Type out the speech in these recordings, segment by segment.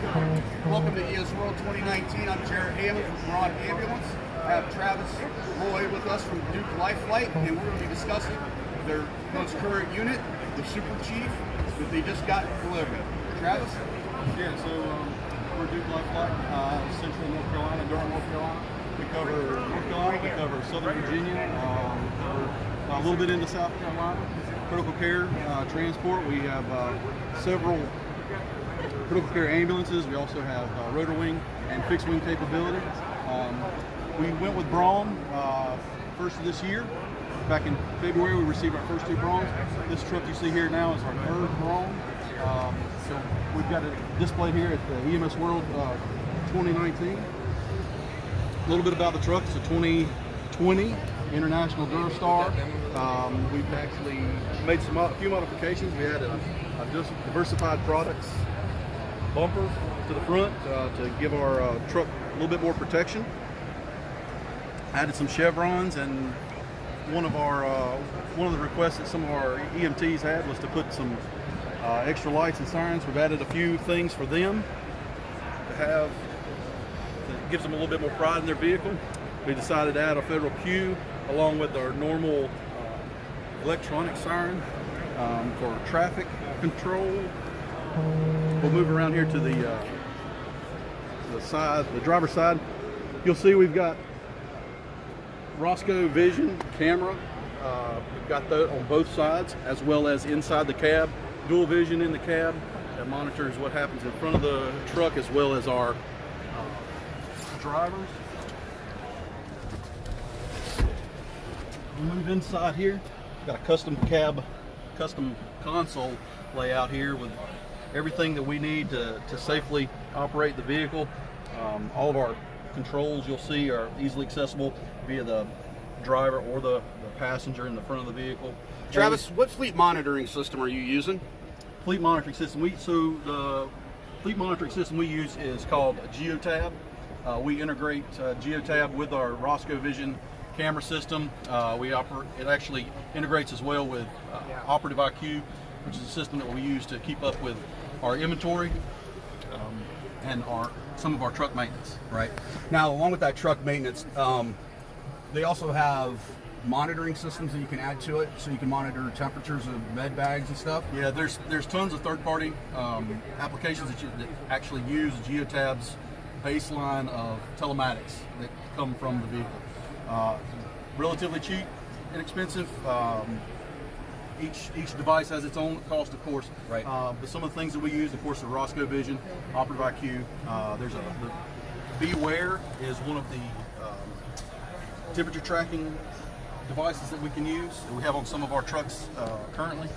Welcome to ES World 2019. I'm Jared Hammond from Braun Ambulance. I have Travis Roy with us from Duke Life Flight, and we're going to be discussing their most current unit, the Super Chief, that they just got delivered. Travis? Yeah, so we're Duke Life Flight, Central North Carolina, Durham, North Carolina. We cover North Carolina, we cover Southern Virginia, we cover a little bit into South Carolina. Critical care transport, we have several critical care ambulances. We also have rotor wing and fixed wing capability. We went with Braun first of this year. Back in February, we received our first 2 Brauns. This truck you see here now is our 3rd Braun. So we've got it displayed here at the EMS World 2019. A little bit about the truck. It's a 2020 International Durastar. We've actually made a few modifications. We added a diversified products bumper to the front to give our truck a little bit more protection. Added some chevrons, and one of the requests that some of our EMTs had was to put some extra lights and sirens. We've added a few things for them to have that gives them a little bit more pride in their vehicle. We decided to add a federal Q along with our normal electronic siren for traffic control. We'll move around here to the side, the driver's side. You'll see we've got Rosco Vision camera. We've got that on both sides, as well as inside the cab. Dual vision in the cab that monitors what happens in front of the truck, as well as our drivers. We'll move inside here. Got a custom console layout here with everything that we need to safely operate the vehicle. All of our controls you'll see are easily accessible via the driver or the passenger in the front of the vehicle. Travis, what fleet monitoring system are you using? Fleet monitoring system. The fleet monitoring system we use is called Geotab. We integrate Geotab with our Rosco Vision camera system. It actually integrates as well with Operative IQ, which is a system that we use to keep up with our inventory and some of our truck maintenance. Right. Now, along with that truck maintenance, they also have monitoring systems that you can add to it, so you can monitor temperatures of med bags and stuff. Yeah, there's tons of third-party applications that actually use Geotab's baseline of telematics that come from the vehicle. Relatively cheap, inexpensive. Each device has its own cost, of course. Right. But some of the things that we use, of course, are Rosco Vision, Operative IQ. The Beware is one of the temperature tracking devices that we can use, that we have on some of our trucks currently,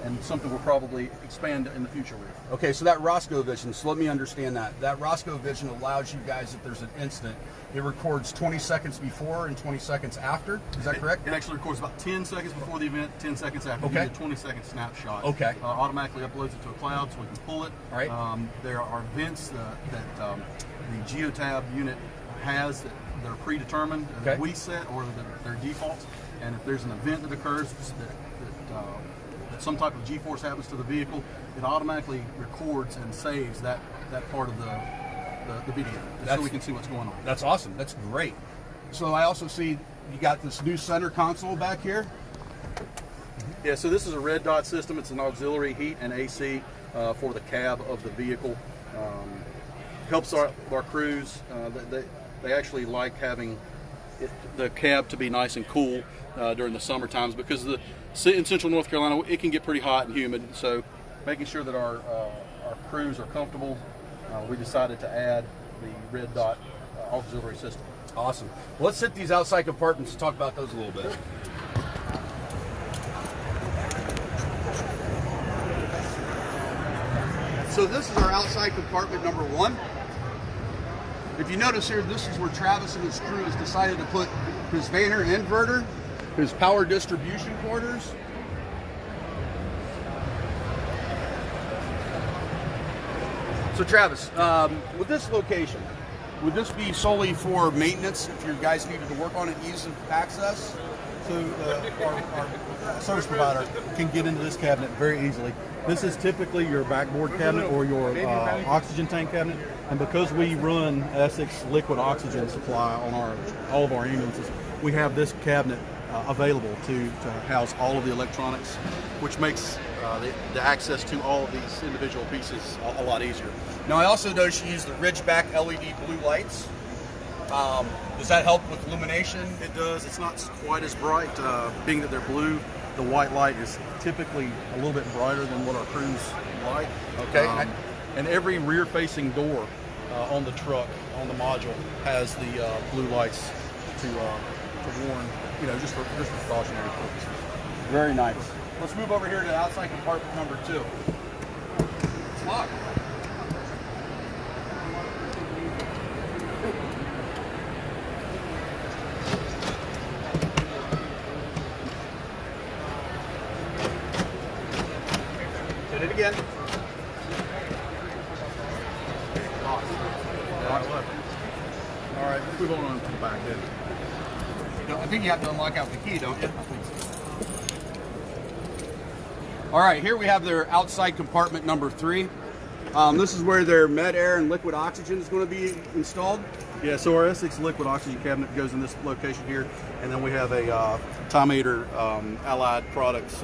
and something we'll probably expand in the future with. Okay, so that Rosco Vision, so let me understand that. That Rosco Vision allows you guys, if there's an incident, it records 20 seconds before and 20 seconds after. Is that correct? It actually records about 10 seconds before the event, 10 seconds after. Okay. You get a 20-second snapshot. Okay. Automatically uploads it to a cloud so we can pull it. All right. There are events that the Geotab unit has that are predetermined, okay, that we set, or that they're defaults. And if there's an event that occurs that some type of G-force happens to the vehicle, it automatically records and saves that part of the video, so we can see what's going on. That's awesome. That's great. So I also see you got this new center console back here. Yeah, so this is a red dot system. It's an auxiliary heat and AC for the cab of the vehicle. Helps our crews. They actually like having the cab to be nice and cool during the summer times, because in Central North Carolina it can get pretty hot and humid. So making sure that our crews are comfortable, we decided to add the red dot auxiliary system. Awesome. Well, let's hit these outside compartments and talk about those a little bit. So this is our outside compartment number 1. If you notice here, this is where Travis and his crew has decided to put his Vanner inverter, his power distribution quarters. So Travis, with this location, would this be solely for maintenance if your guys needed to work on it, ease of access? our service provider can get into this cabinet very easily. This is typically your backboard cabinet or your oxygen tank cabinet, and because we run Essex liquid oxygen supply on all of our ambulances, we have this cabinet available to house all of the electronics, which makes the access to all of these individual pieces a lot easier. Now, I also noticed you use the Ridgeback LED blue lights. Does that help with illumination? It does. It's not quite as bright, being that they're blue. The white light is typically a little bit brighter than what our crews like. Okay. And every rear-facing door on the truck, on the module, has the blue lights to warn, just for precautionary purposes. Very nice. Let's move over here to outside compartment number 2. It's locked. Hit it again. Awesome. All right, let's move on to the back then. I think you have to unlock out the key, don't you? All right, here we have their outside compartment number 3. This is where their med air and liquid oxygen is going to be installed. Yeah, so our Essex liquid oxygen cabinet goes in this location here, and then we have a Timator Allied Products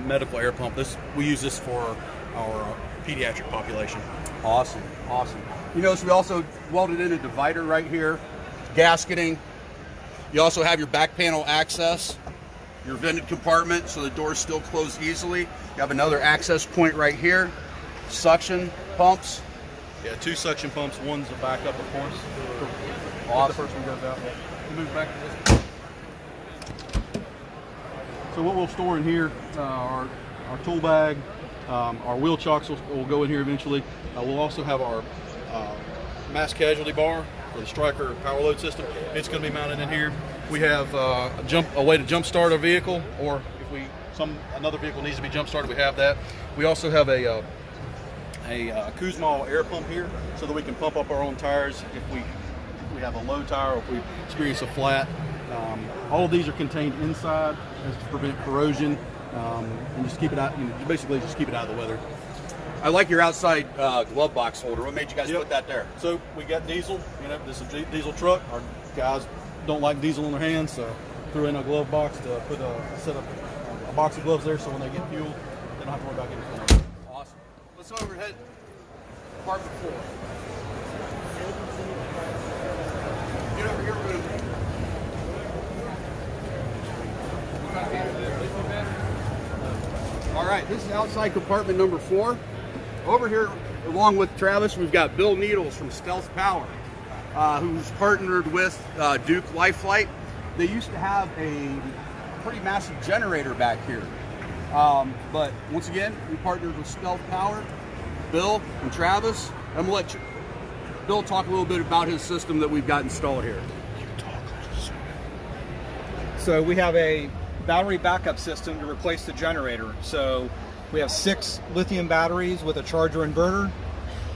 medical air pump. We use this for our pediatric population. Awesome, awesome. So we also welded in a divider right here, gasketing. You also have your back panel access, your vented compartment, so the doors still close easily. You have another access point right here, suction pumps. Yeah, 2 suction pumps. One's a backup, of course. Awesome. The first one goes out. We move back to this. So what we'll store in here, our tool bag, our wheel chocks will go in here eventually. We'll also have our mass casualty bar for the Striker power load system. It's going to be mounted in here. We have a way to jump start our vehicle, or if another vehicle needs to be jump started, we have that. We also have a Kuzma air pump here, so that we can pump up our own tires if we have a low tire or if we experience a flat. All of these are contained inside as to prevent corrosion, and just keep it out. Basically, just keep it out of the weather. I like your outside glove box holder. What made you guys put that there? So we got diesel. This is a diesel truck. Our guys don't like diesel in their hands, so threw in a glove box to set up a box of gloves there, so when they get fuel, they don't have to worry about getting fuel. Awesome. Let's overhead compartment 4. Get over here. We're gonna All right, this is outside compartment number 4. Over here, along with Travis, we've got Bill Needles from Stealth Power, who's partnered with Duke Lifelight. They used to have a pretty massive generator back here. But once again, we partnered with Stealth Power, Bill and Travis. I'm gonna let Bill talk a little bit about his system that we've got installed here. So we have a battery backup system to replace the generator. So we have 6 lithium batteries with a charger inverter,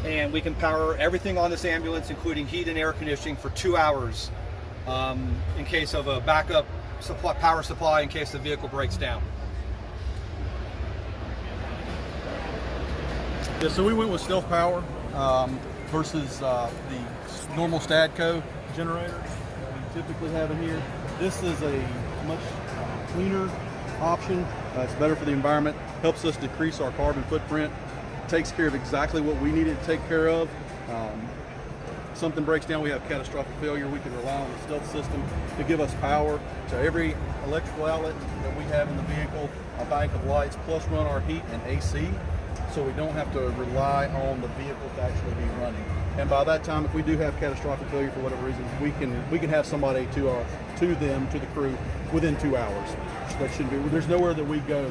and we can power everything on this ambulance, including heat and air conditioning, for 2 hours in case of a backup power supply, in case the vehicle breaks down. Yeah, so we went with Stealth Power versus the normal Stadco generator that we typically have in here. This is a much cleaner option. It's better for the environment, helps us decrease our carbon footprint, takes care of exactly what we need it to take care of. If something breaks down, we have catastrophic failure, we can rely on the Stealth system to give us power to every electrical outlet that we have in the vehicle, a bank of lights, plus run our heat and AC, so we don't have to rely on the vehicle to actually be running. And by that time, if we do have catastrophic failure for whatever reason, we can have somebody to the crew within 2 hours. That shouldn't be. There's nowhere that we go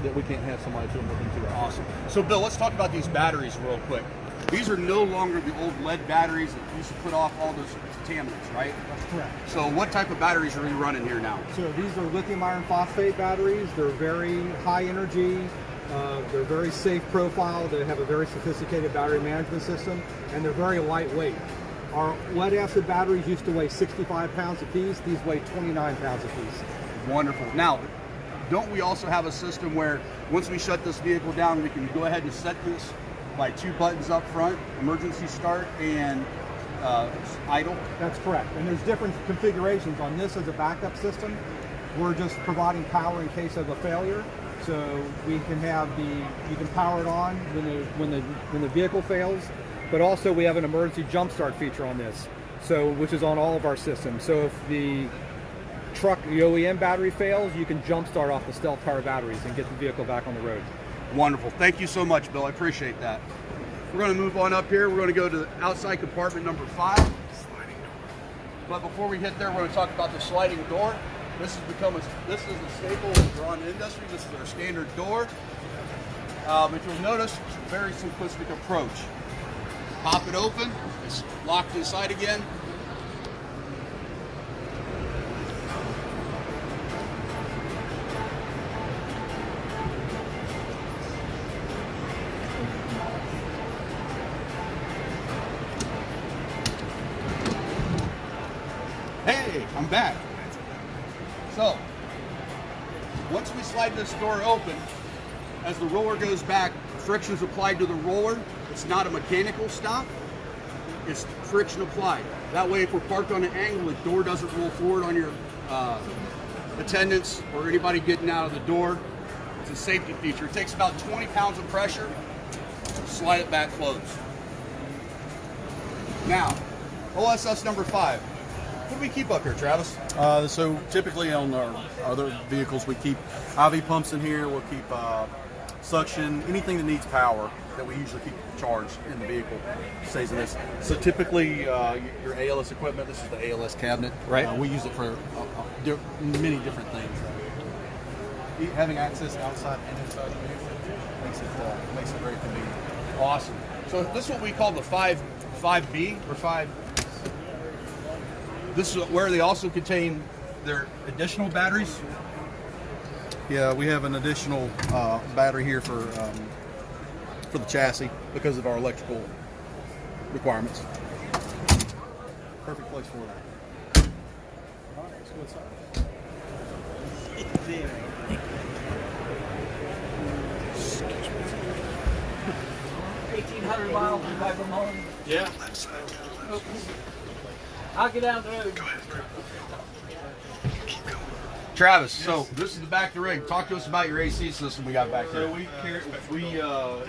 that we can't have somebody to them within 2 hours. Awesome. So Bill, let's talk about these batteries real quick. These are no longer the old lead batteries that used to put off all those contaminants, right? That's correct. So what type of batteries are we running here now? So these are lithium iron phosphate batteries. They're very high energy. They're very safe profile. They have a very sophisticated battery management system, and they're very lightweight. Our lead acid batteries used to weigh 65 pounds apiece. These weigh 29 pounds apiece. Wonderful. Now, don't we also have a system where once we shut this vehicle down, we can go ahead and set this by 2 buttons up front, emergency start and idle? That's correct. And there's different configurations on this as a backup system. We're just providing power in case of a failure. So we can have you can power it on when the vehicle fails, but also we have an emergency jump start feature on this, so which is on all of our systems. So if the OEM battery fails, you can jump start off the stealth power batteries and get the vehicle back on the road. Wonderful. Thank you so much, Bill. I appreciate that. We're going to move on up here. We're going to go to the outside compartment number 5. But before we hit there, we're going to talk about the sliding door. This is a staple in the Braun industry. This is our standard door. If you'll notice, it's a very simplistic approach. Pop it open. It's locked inside again. Hey, I'm back. So, once we slide this door open, as the roller goes back, friction is applied to the roller. It's not a mechanical stop, it's friction applied. That way, if we're parked on an angle, the door doesn't roll forward on your attendants or anybody getting out of the door. It's a safety feature. It takes about 20 pounds of pressure to slide it back closed. Now, OSS number 5. What do we keep up here, Travis? So typically on our other vehicles, we keep IV pumps in here. We'll keep suction, anything that needs power that we usually keep charged in the vehicle stays in this. So typically your ALS equipment, this is the ALS cabinet. Right. We use it for many different things. Having access outside and inside the vehicle makes it very convenient. Awesome. So this is what we call the 5B or 5. This is where they also contain their additional batteries. Yeah, we have an additional battery here for the chassis because of our electrical requirements. Perfect place for that. All right, let's go inside. 1,800 miles from back from home. Yeah. I'll get down the road. Travis, so this is the back of the rig. Talk to us about your AC system we got back there. So we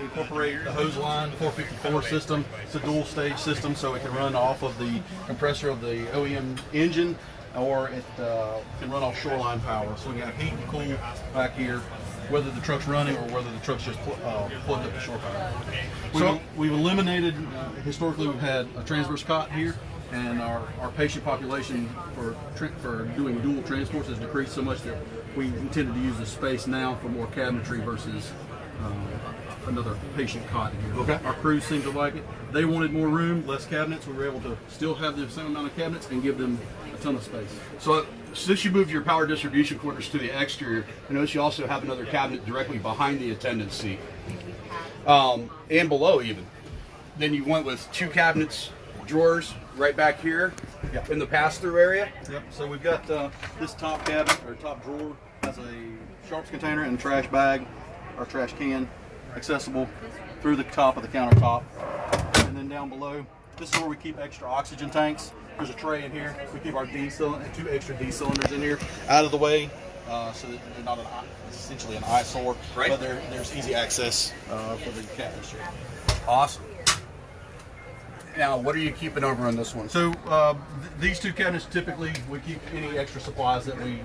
incorporate the hose line 454 system. It's a dual stage system, so it can run off of the compressor of the OEM engine, or it can run off shoreline power. So we got heat and cool back here, whether the truck's running or whether the truck's just plugged up to shore power. We've eliminated, historically we've had a transverse cot here, and our patient population for doing dual transports has decreased so much that we intended to use the space now for more cabinetry versus another patient cot in here. Okay. Our crews seem to like it. They wanted more room, less cabinets. We were able to still have the same amount of cabinets and give them a ton of space. So since you moved your power distribution quarters to the exterior, I notice you also have another cabinet directly behind the attendant seat, and below even. Then you went with 2 cabinets, drawers right back here in the pass-through area. Yep. So we've got this top cabinet or top drawer has a sharps container and trash bag or trash can accessible through the top of the countertop. And then down below, this is where we keep extra oxygen tanks. There's a tray in here. We keep our 2 extra D cylinders in here out of the way, so that they're not essentially an eyesore. Right. But there's easy access for the cabinets. Awesome. Now, what are you keeping over on this one? So these 2 cabinets, typically we keep any extra supplies that we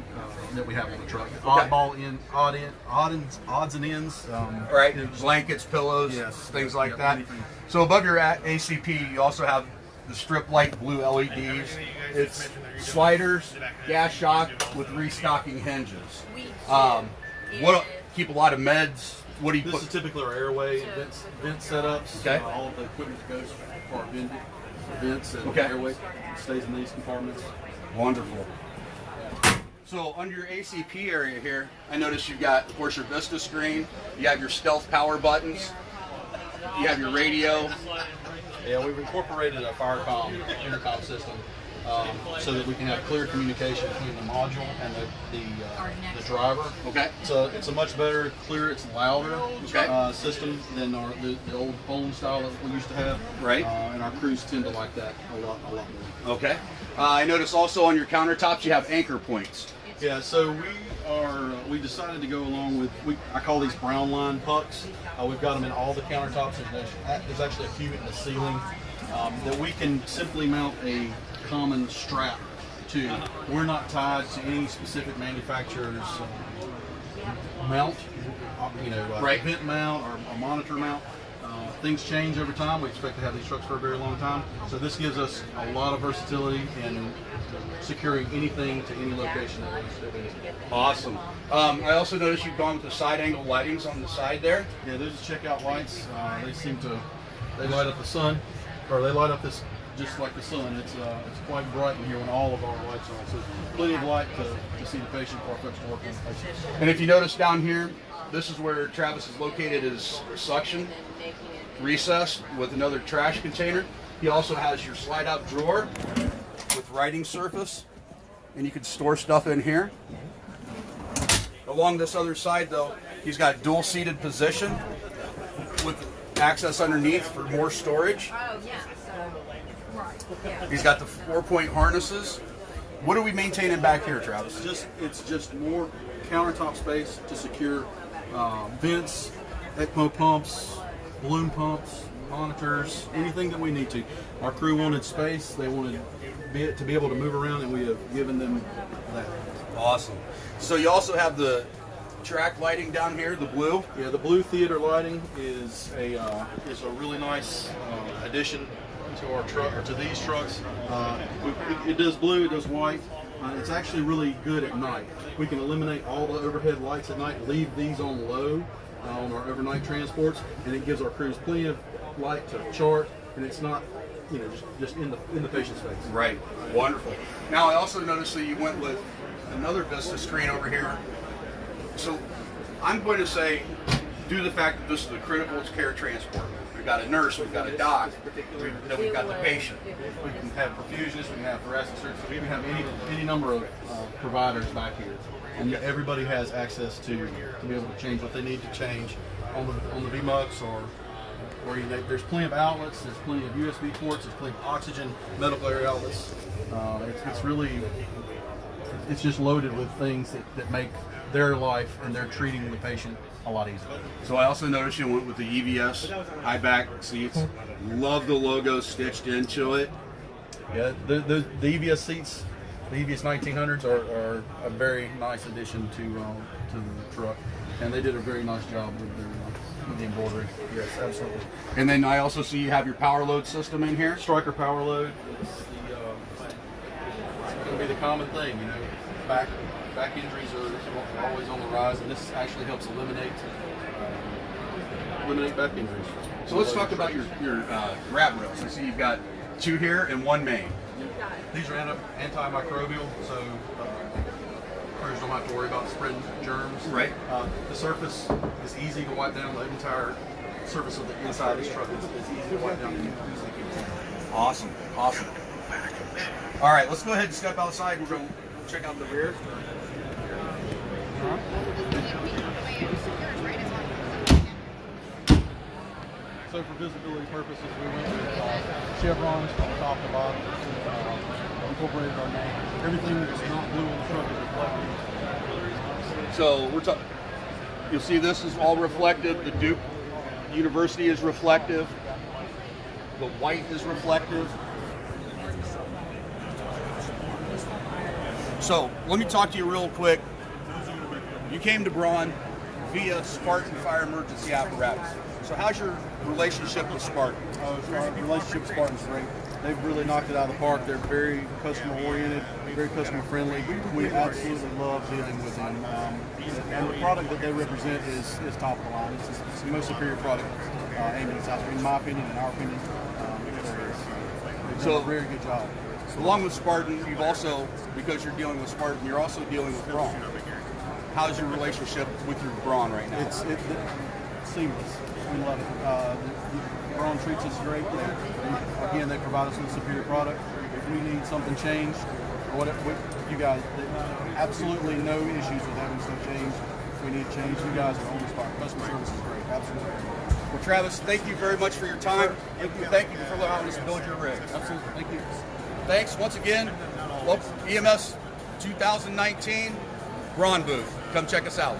have on the truck. Odds and ends. Right, blankets, pillows, Yes. things like Yep, that. anything. So above your ACP, you also have the strip light blue LEDs. It's sliders, gas shock with restocking hinges. Keep a lot of meds. What do you This put? is typically our airway and vent setups. Okay. All of the equipment that goes for our vents and Okay. airway stays in these compartments. Wonderful. So under your ACP area here, I noticed you've got, of course, your Vista screen. You have your stealth power buttons. You have your radio. Yeah, we've incorporated a FireCom intercom system so that we can have clear communication between the module and the driver. Okay. So it's a much better, clearer, it's louder Okay. system than the old phone style that we used to have. Right. And our crews tend to like that a lot more. Okay. I notice also on your countertops you have anchor points. Yeah, so we decided to go along with, I call these Braun line pucks. We've got them in all the countertops, and there's actually a few in the ceiling that we can simply mount a common strap to. We're not tied to any specific manufacturer's mount, Right. vent mount or monitor mount. Things change over time. We expect to have these trucks for a very long time. So this gives us a lot of versatility in securing anything to any location that we need. Awesome. I also noticed you've gone with the side angle lightings on the side there. Yeah, those are checkout lights. They light up the sun, or they light up this just like the sun. It's quite bright in here when all of our lights are on. So plenty of light to see the patient or folks to work on the patient. And if you notice down here, this is where Travis is located, is suction recess with another trash container. He also has your slide out drawer with writing surface, and you can store stuff in here. Along this other side though, he's got dual seated position with access underneath for more storage. He's got the 4-point harnesses. What are we maintaining back here, Travis? It's just more countertop space to secure vents, ECMO pumps, balloon pumps, monitors, anything that we need to. Our crew wanted space. They wanted to be able to move around, and we have given them that. Awesome. So you also have the track lighting down here, the blue. Yeah, the blue theater lighting is a really nice addition to our truck, or to these trucks. It does blue, it does white. It's actually really good at night. We can eliminate all the overhead lights at night, leave these on low on our overnight transports, and it gives our crews plenty of light to chart, and it's not, just in the patient's face. Right. Wonderful. Now I also noticed that you went with another Vista screen over here. So I'm going to say, due to the fact that this is a critical care transport, we've got a nurse, we've got a doc, then we've got the patient. We can have perfusionists, we can have thoracic surgeons, we can have any number of providers back here, and everybody has access to be able to change what they need to change on the VMUX or there's plenty of outlets, there's plenty of USB ports, there's plenty of oxygen, medical area outlets. It's just loaded with things that make their life and their treating the patient a lot easier. So I also noticed you went with the EVS high back seats. Love the logo stitched into it. Yeah, the EVS seats, the EVS 1900s are a very nice addition to the truck, and they did a very nice job with the embroidery. Yes, absolutely. And then I also see you have your power load system in here. Striker power load. It's going to be the common thing, Back injuries are always on the rise, and this actually helps eliminate back injuries. So let's talk about your grab rails. I see you've got 2 here and 1 main. These are antimicrobial, so crews don't have to worry about spreading germs. Right. The surface is easy to wipe down. The entire surface of the inside of this truck is easy to wipe down. Awesome. Awesome. All right, let's go ahead and step outside and go check out the rear. So for visibility purposes, we went with chevrons from top to bottom, incorporated our name. Everything that's not blue in the truck is reflective. So you'll see this is all reflective. The Duke University is reflective. The white is reflective. So let me talk to you real quick. You came to Braun via Spartan Fire Emergency Apparatus. So how's your relationship with Spartan? Our relationship with Spartan's great. They've really knocked it out of the park. They're very customer oriented, very customer friendly. We absolutely love dealing with them. And the product that they represent is top of the line. It's the most superior product ambulance out there, in my opinion, in our opinion. They've done a very good job. Along with Spartan, you've also, because you're dealing with Spartan, you're also dealing with Braun. How's your relationship with your Braun right now? It's seamless. We love it. Braun treats us great. Again, they provide us with a superior product. If we need something changed, or whatever, you guys, absolutely no issues with having stuff changed. If we need it changed, you guys are on the spot. Customer service is great. Absolutely. Well, Travis, thank you very much for your time. Thank you for allowing us to build your rig. Absolutely. Thank you. Thanks once again. EMS 2019 Braun booth. Come check us out.